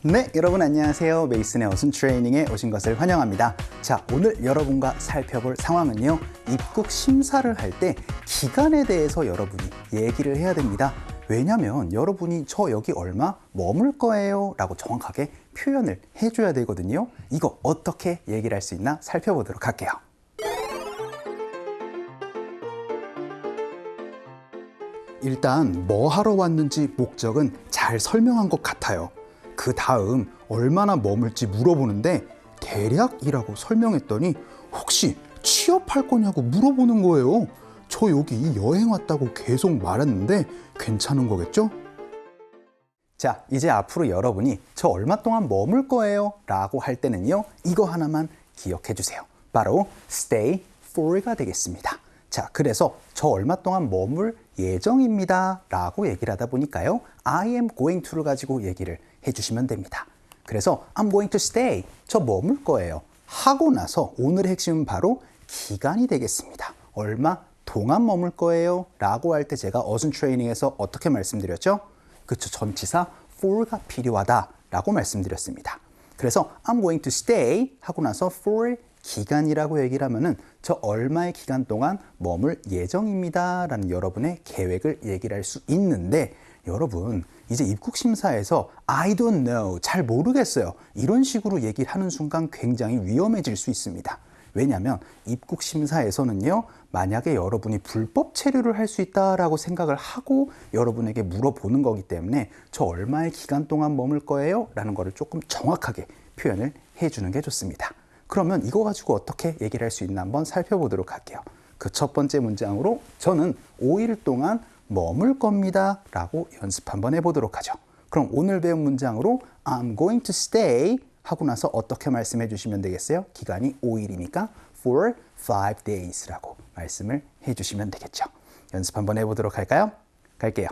네, 여러분 안녕하세요. 메이슨의 어순 트레이닝에 오신 것을 환영합니다. 자, 오늘 여러분과 살펴볼 상황은요. 입국 심사를 할 때 기간에 대해서 여러분이 얘기를 해야 됩니다. 왜냐면 여러분이 저 여기 얼마 머물 거예요 라고 정확하게 표현을 해줘야 되거든요. 이거 어떻게 얘기를 할 수 있나 살펴보도록 할게요. 일단 뭐 하러 왔는지 목적은 잘 설명한 것 같아요. 그 다음 얼마나 머물지 물어보는데 대략이라고 설명했더니 혹시 취업할 거냐고 물어보는 거예요. 저 여기 여행 왔다고 계속 말했는데 괜찮은 거겠죠? 자, 이제 앞으로 여러분이 저 얼마 동안 머물 거예요 라고 할 때는요, 이거 하나만 기억해 주세요. 바로 stay for가 되겠습니다. 자, 그래서 저 얼마 동안 머물 예정입니다 라고 얘기를 하다 보니까요, I am going to를 가지고 얘기를 해주시면 됩니다. 그래서 I'm going to stay, 저 머물 거예요 하고 나서 오늘의 핵심은 바로 기간이 되겠습니다. 얼마 동안 머물 거예요 라고 할 때 제가 어순 트레이닝에서 어떻게 말씀드렸죠? 그쵸, 전치사 for가 필요하다 라고 말씀드렸습니다. 그래서 I'm going to stay 하고 나서 for 기간이라고 얘기를 하면은 저 얼마의 기간 동안 머물 예정입니다 라는 여러분의 계획을 얘기를 할 수 있는데, 여러분 이제 입국심사에서 I don't know, 잘 모르겠어요 이런 식으로 얘기를 하는 순간 굉장히 위험해질 수 있습니다. 왜냐하면 입국심사에서는요, 만약에 여러분이 불법 체류를 할 수 있다라고 생각을 하고 여러분에게 물어보는 거기 때문에 저 얼마의 기간 동안 머물 거예요? 라는 거를 조금 정확하게 표현을 해주는 게 좋습니다. 그러면 이거 가지고 어떻게 얘기를 할 수 있나 한번 살펴보도록 할게요. 그 첫 번째 문장으로 저는 5일 동안 머물 겁니다 라고 연습 한번 해보도록 하죠. 그럼 오늘 배운 문장으로 I'm going to stay 하고 나서 어떻게 말씀해 주시면 되겠어요? 기간이 5일이니까 for 5 days 라고 말씀을 해주시면 되겠죠. 연습 한번 해보도록 할까요? 갈게요.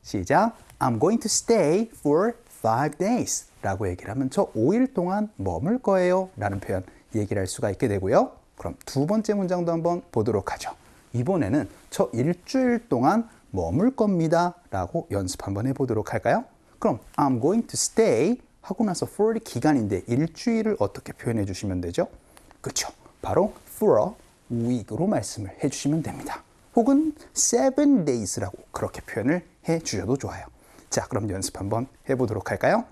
시작. I'm going to stay for 5 days 라고 얘기를 하면 저 5일 동안 머물 거예요 라는 표현 얘기를 할 수가 있게 되고요. 그럼 두 번째 문장도 한번 보도록 하죠. 이번에는 저 일주일 동안 머물 겁니다 라고 연습 한번 해보도록 할까요? 그럼 I'm going to stay 하고 나서 for 기간인데 일주일을 어떻게 표현해 주시면 되죠? 그렇죠. 바로 for a week으로 말씀을 해주시면 됩니다. 혹은 7 days라고 그렇게 표현을 해 주셔도 좋아요. 자, 그럼 연습 한번 해보도록 할까요?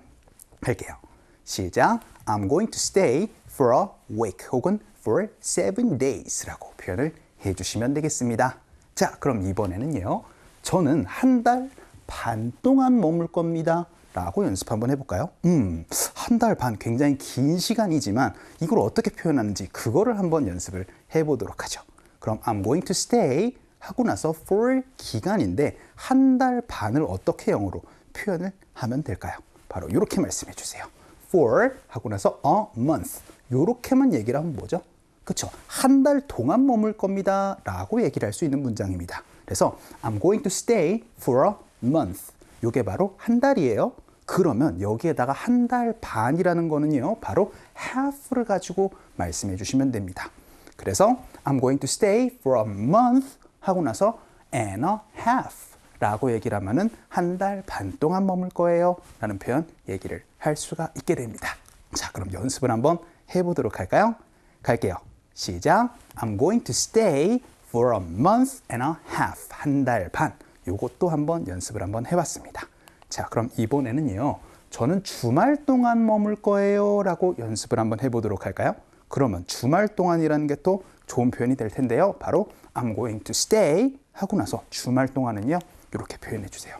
할게요. 시작. I'm going to stay for a week 혹은 for 7 days라고 표현을 해주시면 되겠습니다. 자, 그럼 이번에는요, 저는 한 달 반 동안 머물 겁니다 라고 연습 한번 해볼까요? 한 달 반 굉장히 긴 시간이지만 이걸 어떻게 표현하는지 그거를 한번 연습을 해보도록 하죠. 그럼 I'm going to stay 하고 나서 for 기간인데 한 달 반을 어떻게 영어로 표현을 하면 될까요? 바로 이렇게 말씀해 주세요. for 하고 나서 a month, 이렇게만 얘기를 하면 뭐죠? 그렇죠. 한 달 동안 머물 겁니다 라고 얘기를 할 수 있는 문장입니다. 그래서 I'm going to stay for a month, 이게 바로 한 달이에요. 그러면 여기에다가 한 달 반이라는 거는요, 바로 half를 가지고 말씀해 주시면 됩니다. 그래서 I'm going to stay for a month 하고 나서 and a half 라고 얘기를 하면은 한 달 반 동안 머물 거예요 라는 표현 얘기를 할 수가 있게 됩니다. 자, 그럼 연습을 한번 해보도록 할까요? 갈게요. 시작. I'm going to stay for a month and a half, 한 달 반. 요것도 한번 연습을 한번 해봤습니다. 자, 그럼 이번에는요, 저는 주말 동안 머물 거예요 라고 연습을 한번 해보도록 할까요? 그러면 주말 동안이라는 게 또 좋은 표현이 될 텐데요, 바로 I'm going to stay 하고 나서 주말 동안은요, 이렇게 표현해 주세요.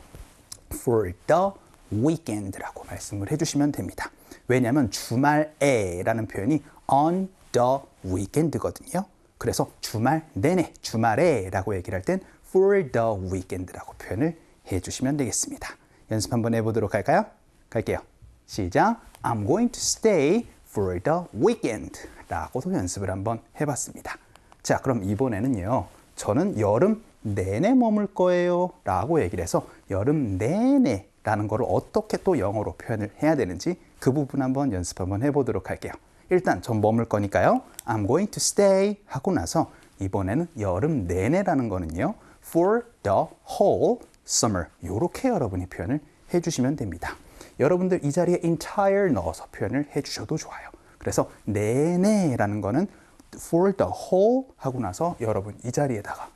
for the weekend라고 말씀을 해주시면 됩니다. 왜냐하면 주말에 라는 표현이 on the weekend거든요. 그래서 주말 내내, 주말에 라고 얘기를 할 땐 for the weekend라고 표현을 해주시면 되겠습니다. 연습 한번 해보도록 할까요? 갈게요. 시작. I'm going to stay for the weekend 라고도 연습을 한번 해봤습니다. 자, 그럼 이번에는요, 저는 여름 내내 머물 거예요 라고 얘기를 해서 여름 내내 라는 거를 어떻게 또 영어로 표현을 해야 되는지 그 부분 한번 연습 한번 해보도록 할게요. 일단 전 머물 거니까요, I'm going to stay 하고 나서 이번에는 여름 내내라는 거는요, for the whole summer, 이렇게 여러분이 표현을 해주시면 됩니다. 여러분들 이 자리에 entire 넣어서 표현을 해주셔도 좋아요. 그래서 내내라는 거는 for the whole 하고 나서 여러분 이 자리에다가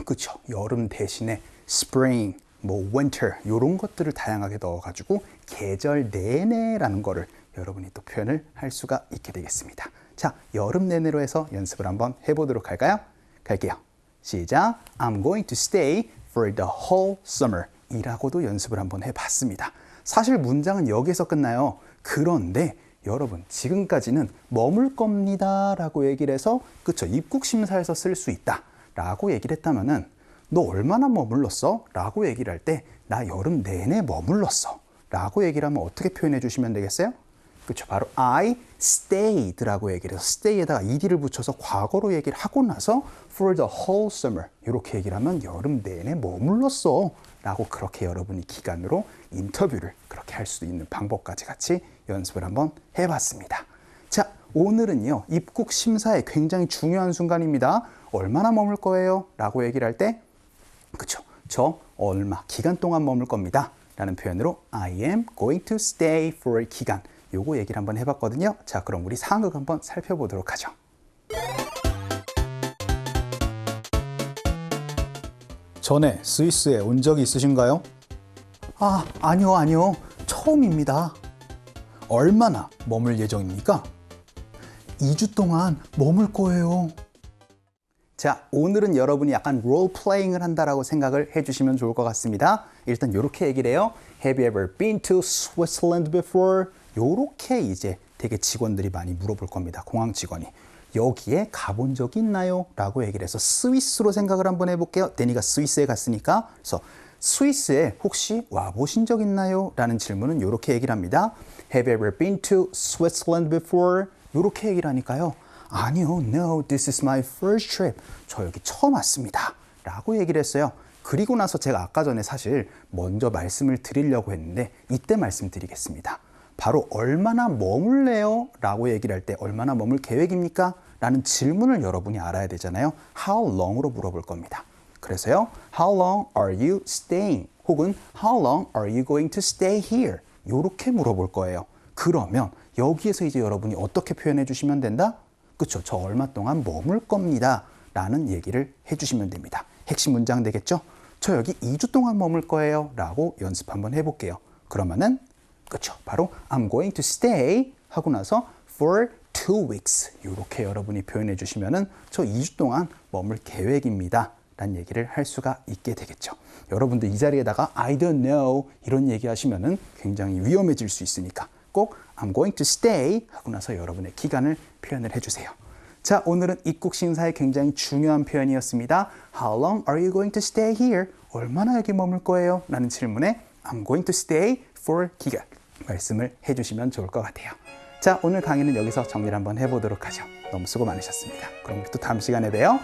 그쵸? 여름 대신에 spring, 뭐 winter 이런 것들을 다양하게 넣어가지고 계절 내내라는 거를 여러분이 또 표현을 할 수가 있게 되겠습니다. 자, 여름 내내로 해서 연습을 한번 해보도록 할까요? 갈게요. 시작. I'm going to stay for the whole summer 이라고도 연습을 한번 해봤습니다. 사실 문장은 여기서 끝나요. 그런데 여러분 지금까지는 머물 겁니다 라고 얘기를 해서 그쵸? 입국심사에서 쓸 수 있다 라고 얘기를 했다면은 너 얼마나 머물렀어? 라고 얘기를 할 때 나 여름 내내 머물렀어 라고 얘기를 하면 어떻게 표현해 주시면 되겠어요? 그렇죠. 바로 I stayed 라고 얘기를 해서 stay에다가 ed를 붙여서 과거로 얘기를 하고 나서 for the whole summer 이렇게 얘기를 하면 여름 내내 머물렀어 라고 그렇게 여러분이 기간으로 인터뷰를 그렇게 할 수 있는 방법까지 같이 연습을 한번 해봤습니다. 자, 오늘은요 입국 심사에 굉장히 중요한 순간입니다. 얼마나 머물 거예요? 라고 얘기를 할 때 그쵸? 저 얼마 기간 동안 머물 겁니다 라는 표현으로 I am going to stay for 기간 요거 얘기를 한번 해봤거든요. 자, 그럼 우리 상황극 한번 살펴보도록 하죠. 전에 스위스에 온 적이 있으신가요? 아니요. 처음입니다. 얼마나 머물 예정입니까? 2주 동안 머물 거예요. 자, 오늘은 여러분이 약간 롤플레잉을 한다라고 생각을 해주시면 좋을 것 같습니다. 일단 이렇게 얘기를 해요. Have you ever been to Switzerland before? 요렇게 이제 되게 직원들이 많이 물어볼 겁니다. 공항 직원이. 여기에 가본 적이 있나요? 라고 얘기를 해서 스위스로 생각을 한번 해볼게요. 데니가 스위스에 갔으니까. 그래서 스위스에 혹시 와보신 적 있나요? 라는 질문은 이렇게 얘기를 합니다. Have you ever been to Switzerland before? 이렇게 얘기를 하니까요. 아니요, no, this is my first trip. 저 여기 처음 왔습니다. 라고 얘기를 했어요. 그리고 나서 제가 아까 전에 사실 먼저 말씀을 드리려고 했는데 이때 말씀드리겠습니다. 바로 얼마나 머물래요? 라고 얘기를 할 때 얼마나 머물 계획입니까? 라는 질문을 여러분이 알아야 되잖아요. How long으로 물어볼 겁니다. 그래서요. How long are you staying? 혹은 How long are you going to stay here? 이렇게 물어볼 거예요. 그러면 여기에서 이제 여러분이 어떻게 표현해 주시면 된다? 그쵸? 저 얼마 동안 머물 겁니다. 라는 얘기를 해주시면 됩니다. 핵심 문장 되겠죠? 저 여기 2주 동안 머물 거예요. 라고 연습 한번 해볼게요. 그러면은 그쵸? 바로 I'm going to stay 하고 나서 for 2 weeks 이렇게 여러분이 표현해 주시면은 저 2주 동안 머물 계획입니다. 라는 얘기를 할 수가 있게 되겠죠. 여러분들 이 자리에다가 I don't know 이런 얘기 하시면은 굉장히 위험해질 수 있으니까 꼭 I'm going to stay 하고 나서 여러분의 기간을 표현을 해주세요. 자, 오늘은 입국 심사에 굉장히 중요한 표현이었습니다. How long are you going to stay here? 얼마나 여기 머물 거예요? 라는 질문에 I'm going to stay for 기간 말씀을 해주시면 좋을 것 같아요. 자, 오늘 강의는 여기서 정리를 한번 해보도록 하죠. 너무 수고 많으셨습니다. 그럼 또 다음 시간에 봬요.